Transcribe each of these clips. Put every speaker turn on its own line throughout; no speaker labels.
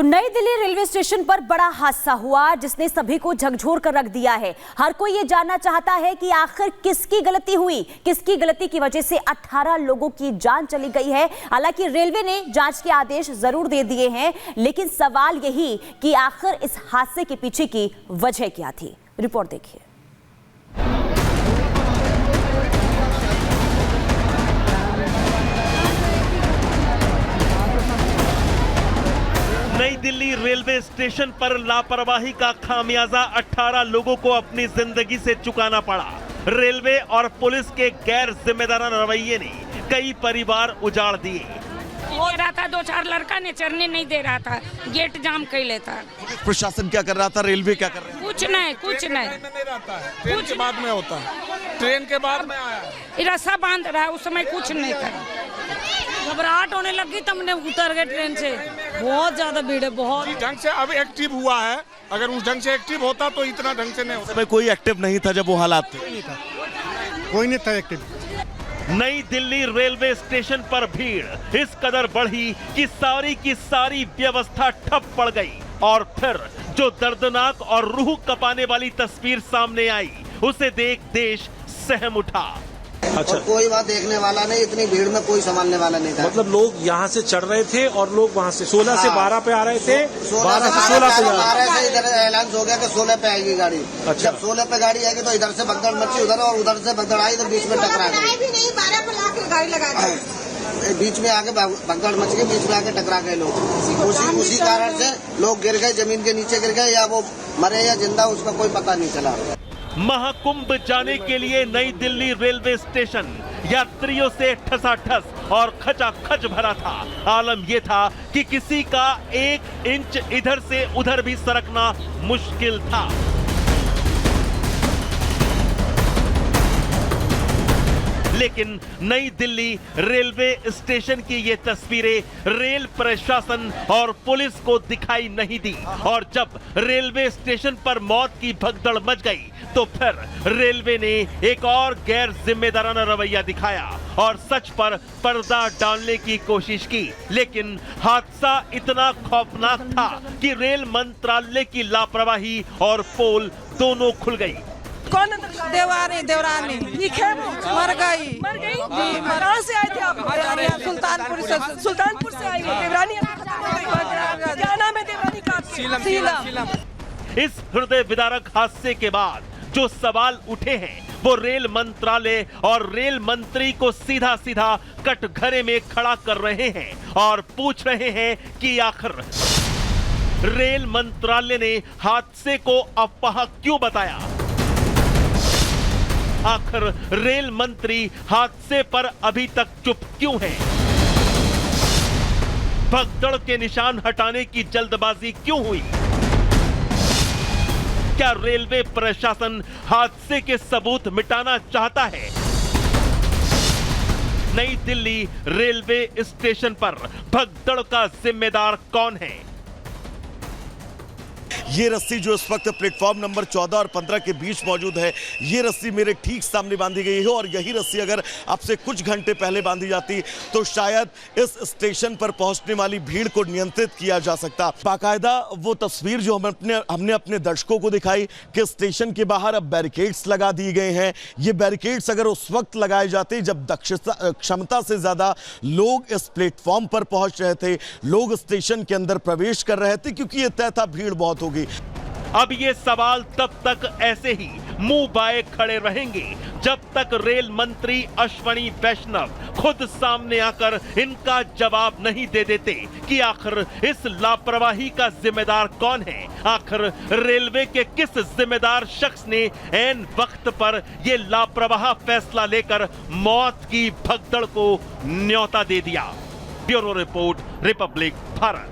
तो नई Delhi railway station पर बड़ा हादसा हुआ जिसने सभी को झकझोर कर रख दिया है। हर कोई ये जानना चाहता है कि आखिर किसकी गलती हुई, किसकी गलती की वजह से 18 लोगों की जान चली गई है। हालांकि रेलवे ने जांच के आदेश जरूर दे दिए हैं, लेकिन सवाल यही कि आखिर इस हादसे के पीछे की वजह क्या थी। रिपोर्ट देखिए।
नई दिल्ली रेलवे स्टेशन पर लापरवाही का खामियाजा 18 लोगों को अपनी जिंदगी से चुकाना पड़ा। रेलवे और पुलिस के गैर जिम्मेदाराना रवैये ने कई परिवार उजाड़ दिए।
दे रहा था, 2-4 लड़का ने चढ़ने नहीं दे रहा था, गेट जाम कर लेता।
प्रशासन क्या कर रहा था, रेलवे क्या कर रहा है?
कुछ नहीं
ट्रेन के बाद में होता है, ट्रेन के बाद में आया।
रस्सा बांध रहा है, उस समय कुछ नहीं था। घबराहट होने लगी तब हमने उतर गए ट्रेन से। बहुत ज्यादा भीड़ है, बहुत
ढंग से अब एक्टिव हुआ है। अगर उस ढंग से एक्टिव होता तो इतना ढंग से नहीं होता।
समय कोई एक्टिव नहीं था जब वो हालात थे।
कोई नहीं था एक्टिव।
नई दिल्ली रेलवे स्टेशन पर भीड़ इस कदर बढ़ी कि सारी की सारी व्यवस्था ठप पड़ गई। और फिर जो दर्दनाक और रूह कपाने वाली तस्वीर सामने आई, उसे देख देश सहम उठा।
अच्छा, और कोई वहाँ देखने वाला नहीं, इतनी भीड़ में कोई संभालने वाला नहीं था।
मतलब लोग यहाँ से चढ़ रहे थे और लोग वहाँ से 16 से 12 पे आ रहे थे, 12 से 16 पे
आ रहे थे। इधर ऐलान हो गया कि 16 पे आएगी गाड़ी।
अच्छा।
जब 16 पे गाड़ी आएगी तो इधर से भगदड़ मची उधर, और उधर से भगदड़ आई तो बीच में टकरा गई।
12 पे लाके गाड़ी लगा दी।
बीच में आके भगदड़ मच गई, बीच में आके टकरा गए लोग। उसी कारण से लोग गिर गए, जमीन के नीचे गिर गए, या वो मरे या जिंदा उसका कोई पता नहीं चला।
महाकुंभ जाने के लिए नई दिल्ली रेलवे स्टेशन यात्रियों से ठसाठस और खचाखच भरा था। आलम यह था कि किसी का 1 इंच इधर से उधर भी सरकना मुश्किल था। लेकिन नई दिल्ली रेलवे स्टेशन की ये तस्वीरें रेल प्रशासन और पुलिस को दिखाई नहीं दी। और जब रेलवे स्टेशन पर मौत की भगदड़ मच गई तो फिर रेलवे ने एक और गैर जिम्मेदाराना रवैया दिखाया और सच पर पर्दा डालने की कोशिश की। लेकिन हादसा इतना खौफनाक था कि रेल मंत्रालय की लापरवाही और पोल दोनों खुल गई।
कौन? देवरानी लिखे मर गई जी। कहाँ से आए थे आप? सुल्तानपुर से आई है देवरानी। क्या नाम है देवरानी का? शीला।
इस हृदय विदारक हादसे के बाद जो सवाल उठे हैं वो रेल मंत्रालय और रेल मंत्री को सीधा सीधा कटघरे में खड़ा कर रहे हैं और पूछ रहे हैं कि आखिर रेल मंत्रालय ने हादसे को अफवाह क्यों बताया। आखिर रेल मंत्री हादसे पर अभी तक चुप क्यों हैं? भगदड़ के निशान हटाने की जल्दबाजी क्यों हुई? क्या रेलवे प्रशासन हादसे के सबूत मिटाना चाहता है? नई दिल्ली रेलवे स्टेशन पर भगदड़ का जिम्मेदार कौन है?
ये रस्सी जो इस वक्त प्लेटफॉर्म नंबर 14 और 15 के बीच मौजूद है, ये रस्सी मेरे ठीक सामने बांधी गई है। और यही रस्सी अगर अब से कुछ घंटे पहले बांधी जाती तो शायद इस स्टेशन पर पहुंचने वाली भीड़ को नियंत्रित किया जा सकता। बाकायदा वो तस्वीर जो हमने अपने दर्शकों को दिखाई कि स्टेशन के बाहर अब बैरिकेड्स लगा दिए गए हैं। ये बैरिकेड्स अगर उस वक्त लगाए जाते जब क्षमता से ज्यादा लोग इस प्लेटफॉर्म पर पहुंच रहे थे, लोग स्टेशन के अंदर प्रवेश कर रहे थे, क्योंकि ये तय था भीड़ बहुत होगी।
अब ये सवाल तब तक ऐसे ही मुंह बाए खड़े रहेंगे जब तक रेल मंत्री अश्वनी वैष्णव खुद सामने आकर इनका जवाब नहीं दे देते कि आखिर इस लापरवाही का जिम्मेदार कौन है। आखिर रेलवे के किस जिम्मेदार शख्स ने ऐन वक्त पर यह लापरवाह फैसला लेकर मौत की भगदड़ को न्योता दे दिया। Bureau report, Republic Bharat.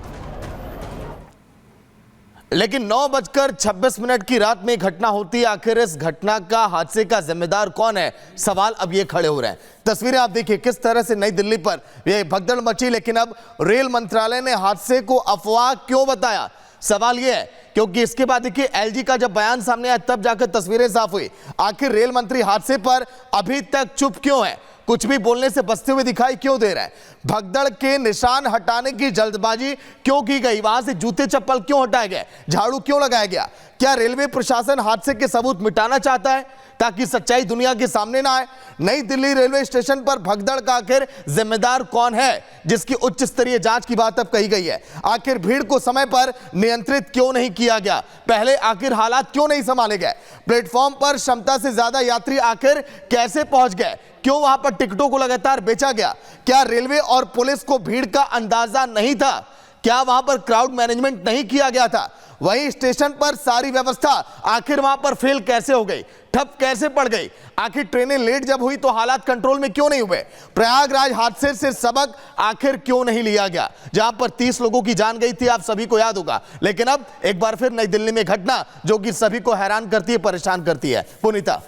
लेकिन 9:26 की रात में घटना होती है। आखिर इस घटना का, हादसे का जिम्मेदार कौन है? सवाल अब ये खड़े हो रहे हैं। तस्वीरें आप देखिए किस तरह से नई दिल्ली पर ये भगदड़ मची, लेकिन अब रेल मंत्रालय ने हादसे को अफवाह क्यों बताया? सवाल यह है क्योंकि इसके बाद देखिए एलजी का जब बयान सामने आया तब जाकर तस्वीरें साफ हुई। आखिर रेल मंत्री हादसे पर अभी तक चुप क्यों है? कुछ भी बोलने से बचते हुए दिखाई क्यों दे रहे हैं? भगदड़ के निशान हटाने की जल्दबाजी क्यों की गई? वहां से जूते चप्पल क्यों हटाए गए? झाड़ू क्यों लगाया गया? क्या रेलवे प्रशासन हादसे के सबूत मिटाना चाहता है ताकि सच्चाई दुनिया के सामने ना आए? नई दिल्ली रेलवे स्टेशन पर भगदड़ का आखिर जिम्मेदार कौन है, जिसकी उच्च स्तरीय जांच की बात अब कही गई है। आखिर भीड़ को समय पर नियंत्रित क्यों नहीं किया गया? पहले आखिर हालात क्यों नहीं संभाले गए? प्लेटफॉर्म पर क्षमता से ज्यादा यात्री आखिर कैसे पहुंच गए? क्यों वहां पर टिकटों को लगातार बेचा गया? क्या रेलवे और पुलिस को भीड़ का अंदाजा नहीं था? क्या वहां पर क्राउड मैनेजमेंट नहीं किया गया था? वहीं स्टेशन पर सारी व्यवस्था आखिर वहां पर फेल कैसे हो गई, ठप कैसे पड़ गई? आखिर ट्रेनें लेट जब हुई तो हालात कंट्रोल में क्यों नहीं हुए? प्रयागराज हादसे से सबक आखिर क्यों नहीं लिया गया, जहां पर 30 लोगों की जान गई थी, आप सभी को याद होगा। लेकिन अब एक बार फिर नई दिल्ली में घटना जो कि सभी को हैरान करती है, परेशान करती है। पुनीता,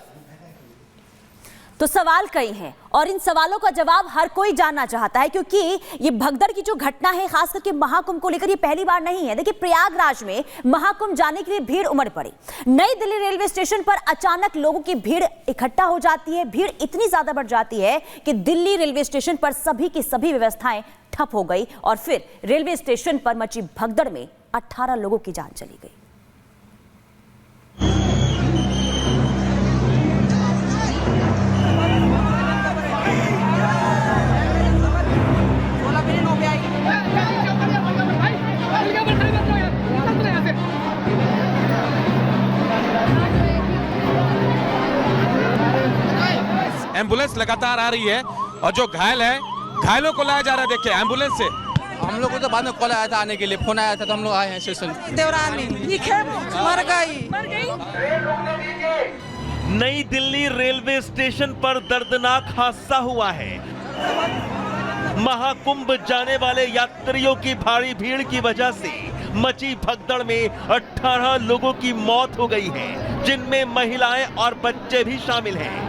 तो सवाल कई हैं और इन सवालों का जवाब हर कोई जानना चाहता है, क्योंकि ये भगदड़ की जो घटना है खास करके महाकुंभ को लेकर ये पहली बार नहीं है। देखिए, प्रयागराज में महाकुंभ जाने के लिए भीड़ उमड़ पड़ी। नई दिल्ली रेलवे स्टेशन पर अचानक लोगों की भीड़ इकट्ठा हो जाती है। भीड़ इतनी ज्यादा बढ़ जाती है कि दिल्ली रेलवे स्टेशन पर सभी की सभी व्यवस्थाएं ठप हो गई और फिर रेलवे स्टेशन पर मची भगदड़ में 18 लोगों की जान चली गई।
एम्बुलेंस लगातार आ रही है और जो घायल है, घायलों को लाया जा रहा है। देखिए एम्बुलेंस से
हम लोग को तो बाद में कॉल आया था आने के लिए, फोन आया था तो हम लोग आए हैं स्टेशन।
देवरानी मर गई।
नई दिल्ली रेलवे स्टेशन पर दर्दनाक हादसा हुआ है। महाकुंभ जाने वाले यात्रियों की भारी भीड़ की वजह से मची भगदड़ में 18 लोगों की मौत हो गई है, जिनमें महिलाएं और बच्चे भी शामिल हैं।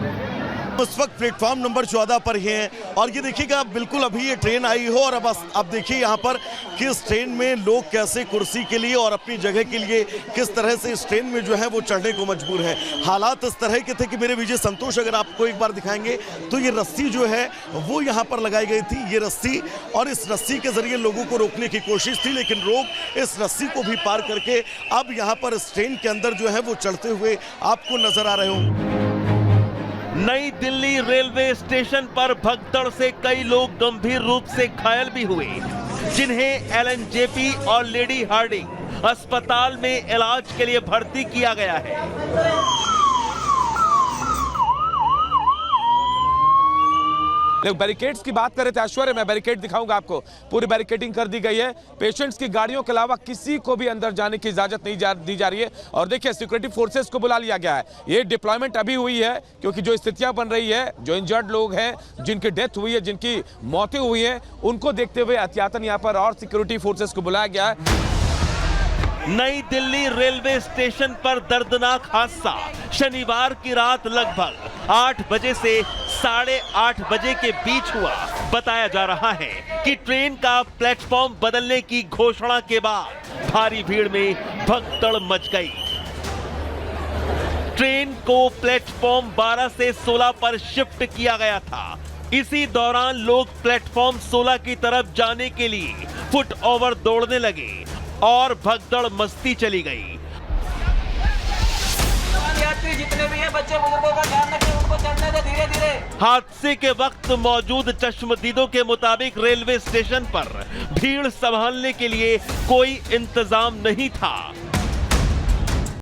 उस वक्त प्लेटफॉर्म नंबर 14 पर ही हैं और ये देखिएगा बिल्कुल अभी ये ट्रेन आई हो और अब देखिए यहाँ पर कि इस ट्रेन में लोग कैसे कुर्सी के लिए और अपनी जगह के लिए किस तरह से इस ट्रेन में जो है वो चढ़ने को मजबूर हैं। हालात इस तरह के थे कि मेरे विजय संतोष अगर आपको एक बार दिखाएंगे तो ये रस्सी जो है वो यहाँ पर लगाई गई थी, ये रस्सी, और इस रस्सी के जरिए लोगों को रोकने की कोशिश थी, लेकिन लोग इस रस्सी को भी पार करके अब यहाँ पर इस ट्रेन के अंदर जो है वो चढ़ते हुए आपको नजर आ रहे होंगे।
नई दिल्ली रेलवे स्टेशन पर भगदड़ से कई लोग गंभीर रूप से घायल भी हुए, जिन्हें एलएनजेपी और लेडी हार्डिंग अस्पताल में इलाज के लिए भर्ती किया गया है।
बैरिकेड्स की बात कर रहे थे ऐश्वर्य, मैं बैरिकेड दिखाऊंगा आपको। पूरी बैरिकेडिंग कर दी गई है। पेशेंट्स की गाड़ियों के अलावा किसी को भी अंदर जाने की इजाजत नहीं दी जा रही है। और देखिए, सिक्योरिटी फोर्सेस को बुला लिया गया है। ये डिप्लॉयमेंट अभी हुई है क्योंकि जो स्थितियां बन रही है, जो इंजर्ड लोग हैं, जिनकी डेथ हुई है, जिनकी मौतें हुई हैं, उनको देखते हुए एहतियातन यहाँ पर और सिक्योरिटी फोर्सेस को बुलाया गया है।
नई दिल्ली रेलवे स्टेशन पर दर्दनाक हादसा शनिवार की रात लगभग 8 बजे से 8:30 बजे के बीच हुआ। बताया जा रहा है कि ट्रेन का प्लेटफॉर्म बदलने की घोषणा के बाद भारी भीड़ में भगदड़ मच गई। ट्रेन को प्लेटफॉर्म 12 से 16 पर शिफ्ट किया गया था। इसी दौरान लोग प्लेटफॉर्म 16 की तरफ जाने के लिए फुट ओवर दौड़ने लगे और भगदड़ मस्ती चली गई।
यात्री जितने भी हैं, बच्चे बुजुर्गों का ध्यान रखें, उनको चढ़ने दे धीरे धीरे।
हादसे के वक्त मौजूद चश्मदीदों के मुताबिक रेलवे स्टेशन पर भीड़ संभालने के लिए कोई इंतजाम नहीं था।